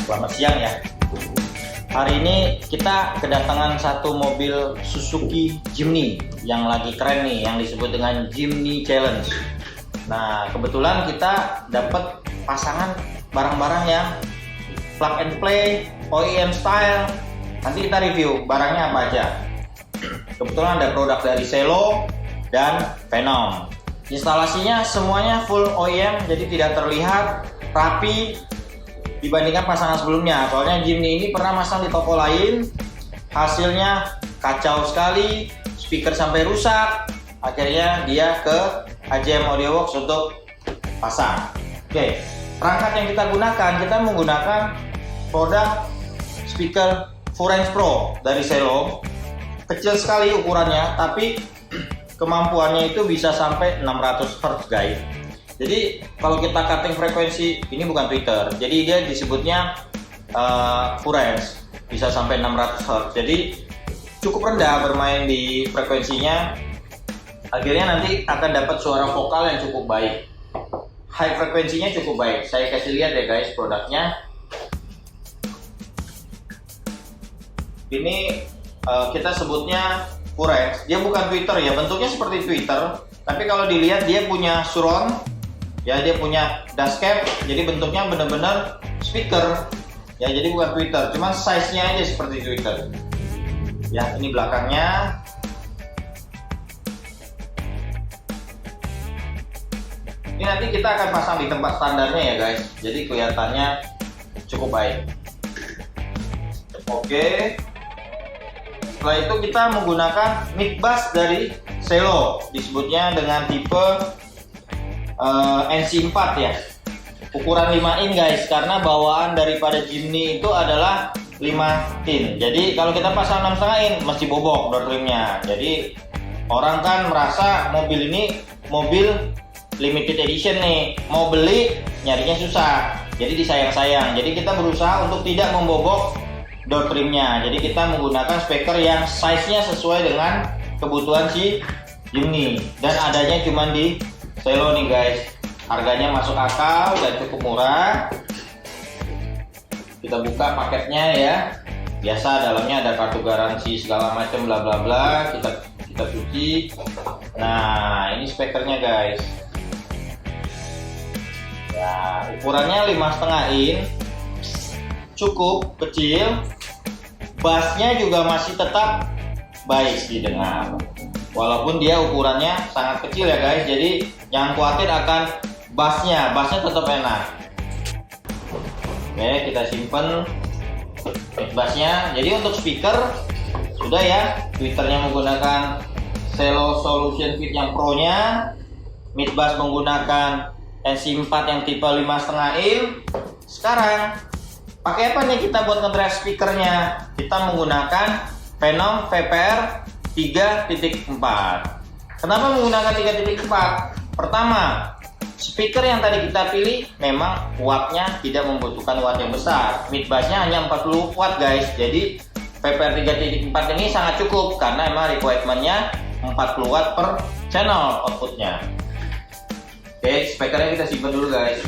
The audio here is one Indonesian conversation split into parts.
Selamat siang ya. Hari ini kita kedatangan satu mobil Suzuki Jimny yang lagi keren nih, yang disebut dengan Jimny Challenge. Nah, kebetulan kita dapat pasangan barang-barang yang plug and play, OEM style. Nanti kita review barangnya apa aja. Kebetulan ada produk dari Selo dan Venom. Instalasinya semuanya full OEM, jadi tidak terlihat rapi dibandingkan pasangan sebelumnya. Soalnya Jimny ini pernah masang di toko lain, hasilnya kacau sekali, speaker sampai rusak. Akhirnya dia ke AJM Audio Works untuk pasang. Oke, perangkat yang kita gunakan, kita menggunakan produk speaker Furence Pro dari Selo. Kecil sekali ukurannya, tapi kemampuannya itu bisa sampai 600 Hz guys. Jadi kalau kita cutting frekuensi, ini bukan Twitter, jadi dia disebutnya Furence, bisa sampai 600 Hz. Jadi cukup rendah bermain di frekuensinya. Akhirnya nanti akan dapat suara vokal yang cukup baik. High frekuensinya cukup baik. Saya kasih lihat ya guys produknya. Ini kita sebutnya Furence. Dia bukan Twitter ya, bentuknya seperti Twitter, tapi kalau dilihat dia punya surround. Ya, dia punya dashcam, jadi bentuknya benar-benar speaker. Ya, jadi bukan Twitter, cuma size-nya aja seperti Twitter. Ya, ini belakangnya. Ini nanti kita akan pasang di tempat standarnya ya guys. Jadi kelihatannya cukup baik. Oke. Setelah itu kita menggunakan mic bass dari Selo, disebutnya dengan tipe NC4 ya, ukuran 5 in guys, karena bawaan daripada Jimny itu adalah 5 in. Jadi kalau kita pasang 6,5 in mesti bobok door trimnya. Jadi orang kan merasa mobil ini mobil limited edition nih, mau beli nyarinya susah, jadi disayang-sayang. Jadi kita berusaha untuk tidak membobok door trimnya. Jadi kita menggunakan speaker yang size-nya sesuai dengan kebutuhan si Jimny, dan adanya cuma di Selo nih guys. Harganya masuk akal dan cukup murah. Kita buka paketnya ya. Biasa dalamnya ada kartu garansi segala macam bla bla bla. Kita cuci. Nah, ini speakernya guys. Ya, ukurannya 5,5 in. Cukup kecil. Bassnya juga masih tetap baik didengar. Walaupun dia ukurannya sangat kecil ya guys, jadi jangan khawatir akan bassnya tetap enak. Oke, kita simpen bassnya. Jadi untuk speaker sudah ya, tweeternya menggunakan Selo Solution Fit yang Pro nya, mid bass menggunakan NC4 yang tipe 5,5 in. Sekarang pakai apa nih kita buat ngedrive speakernya? Kita menggunakan Venom VPR 3.4. Kenapa menggunakan 3.4? Pertama, speaker yang tadi kita pilih memang wattnya tidak membutuhkan watt yang besar. Mid bassnya hanya 40 watt guys. Jadi VPR 3.4 ini sangat cukup karena emang requirementnya 40 watt per channel outputnya. Oke, speakernya kita simpan dulu guys.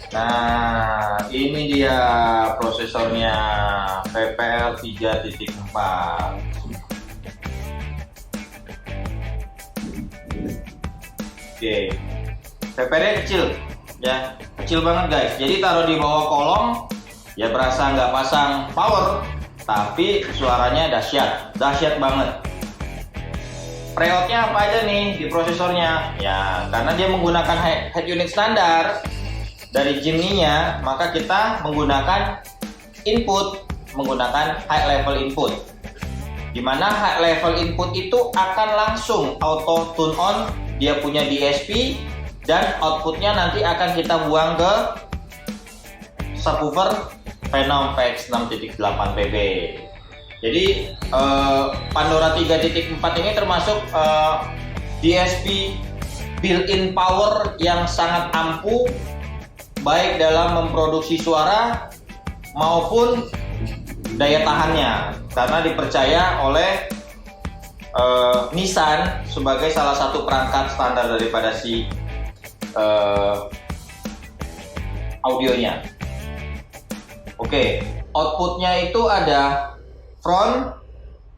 Nah, ini dia prosesornya VPR 3.4. Oke, VPR-nya kecil ya, kecil banget guys. Jadi taruh di bawah kolong ya berasa nggak pasang power, tapi suaranya dahsyat banget. Preoutnya apa aja nih di prosesornya? Ya, karena dia menggunakan head unit standar dari Jimny-nya, maka kita menggunakan high level input, dimana high level input itu akan langsung auto tune on. Dia punya DSP dan outputnya nanti akan kita buang ke subwoofer Venom VX 6.8 PB. Jadi Pandora 3.4 ini termasuk DSP built-in power yang sangat ampuh, baik dalam memproduksi suara maupun daya tahannya, karena dipercaya oleh Nissan sebagai salah satu perangkat standar daripada si audionya. Oke, outputnya itu ada front,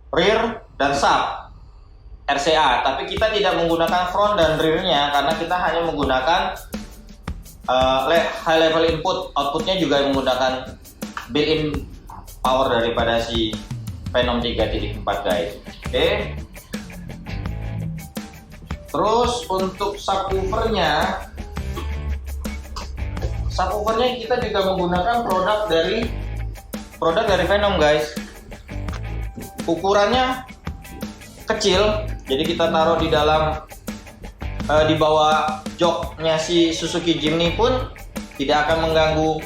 rear, dan sub RCA. Tapi kita tidak menggunakan front dan rear-nya karena kita hanya menggunakan high level input. Outputnya juga menggunakan built-in power daripada si Phenom 3.4 guys. Oke. Terus untuk subwoofernya kita juga menggunakan produk dari Phenom guys. Ukurannya kecil, jadi kita taruh di dalam di bawah joknya si Suzuki Jimny pun tidak akan mengganggu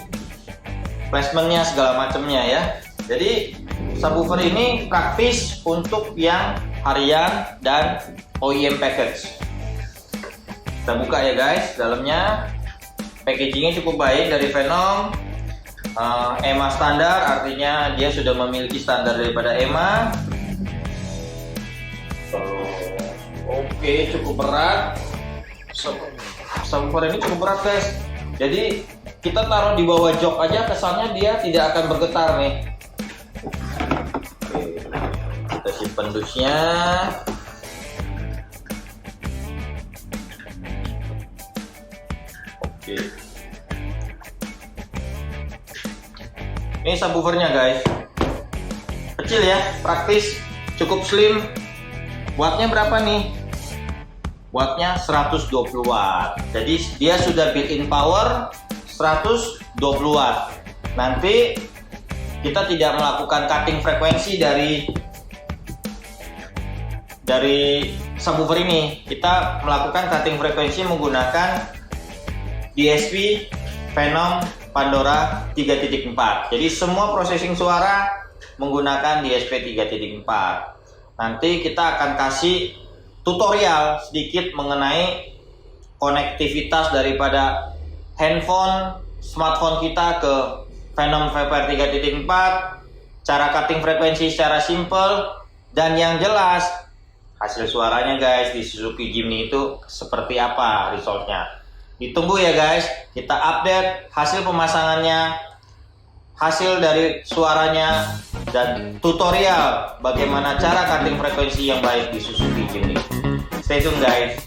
placementnya segala macamnya ya. Jadi subwoofer ini praktis untuk yang harian dan OEM package. Kita buka ya guys, dalamnya packagingnya cukup baik dari Phenom. EMA standar, artinya dia sudah memiliki standar daripada EMA. Oke, cukup berat. Subwoofer ini cukup berat guys. Jadi kita taruh di bawah jok aja kesannya dia tidak akan bergetar nih. Oke, kita simpan dusnya. Oke. Ini subwoofernya guys. Kecil ya, praktis, cukup slim. Wattnya berapa nih? Wattnya 120 watt. Jadi dia sudah built-in power 120 watt. Nanti kita tidak melakukan cutting frekuensi dari subwoofer ini. Kita melakukan cutting frekuensi menggunakan DSP Phenom Pandora 3.4. Jadi semua processing suara menggunakan DSP 3.4. Nanti kita akan kasih tutorial sedikit mengenai konektivitas daripada handphone, smartphone kita ke Phenom VPR 3.4, cara cutting frekuensi secara simple, dan yang jelas hasil suaranya guys di Suzuki Jimny itu seperti apa resultnya. Ditunggu ya guys, kita update hasil pemasangannya, hasil dari suaranya, dan tutorial bagaimana cara cutting frekuensi yang baik di Suzuki Jimny. Stay tune guys.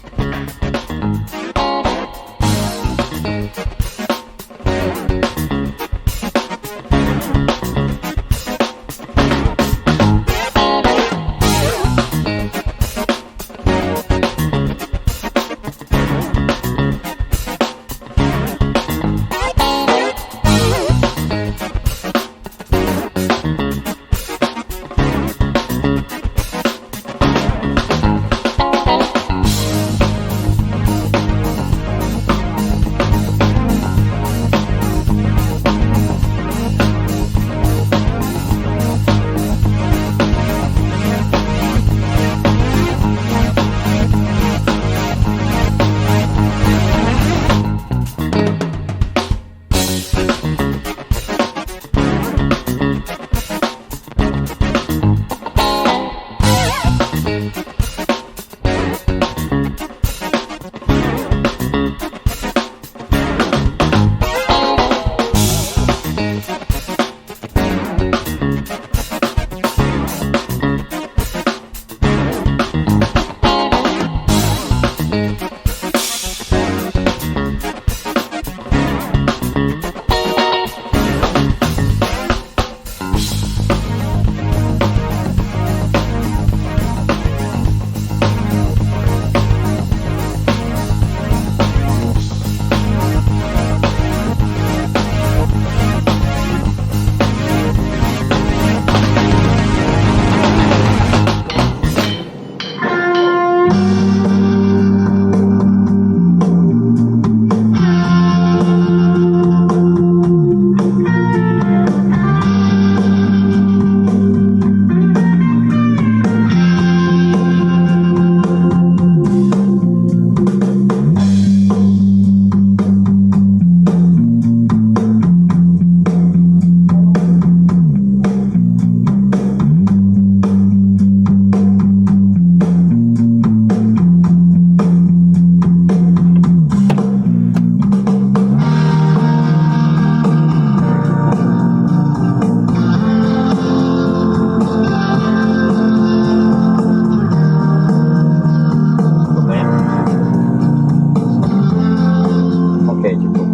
Oke, cukup.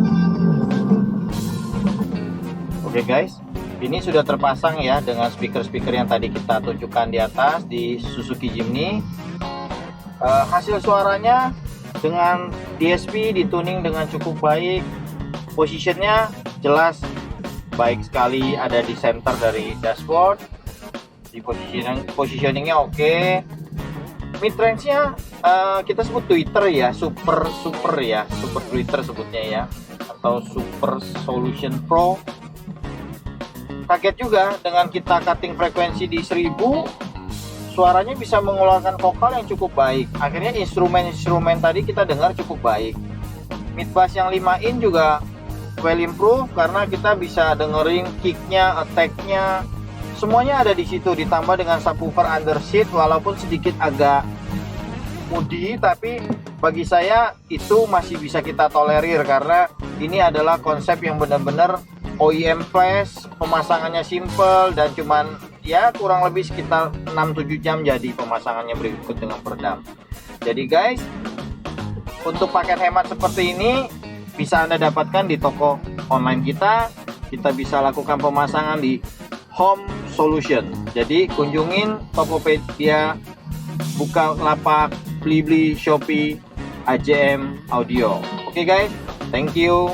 Oke guys, ini sudah terpasang ya dengan speaker-speaker yang tadi kita tunjukkan di atas di Suzuki Jimny. Hasil suaranya dengan DSP dituning dengan cukup baik. Positionnya jelas baik sekali, ada di center dari dashboard. Di positioningnya oke. Mid range-nya kita sebut Twitter ya, super Twitter sebutnya ya, atau Super Solution Pro. Kaget juga dengan kita cutting frekuensi di 1000, suaranya bisa mengeluarkan vokal yang cukup baik. Akhirnya instrumen tadi kita dengar cukup baik. Mid bass yang 5 in juga well improve karena kita bisa dengerin kicknya, attacknya, semuanya ada di situ. Ditambah dengan subwoofer underseat walaupun sedikit agak mudi, tapi bagi saya itu masih bisa kita tolerir karena ini adalah konsep yang benar-benar OEM flash, pemasangannya simple dan cuman ya kurang lebih sekitar 6-7 jam jadi pemasangannya berikut dengan peredam. Jadi guys, untuk paket hemat seperti ini bisa Anda dapatkan di toko online kita. Kita bisa lakukan pemasangan di Home Solution. Jadi kunjungin Tokopedia, Bukalapak, Blibli, Shopee, AJM Audio. Oke guys, thank you.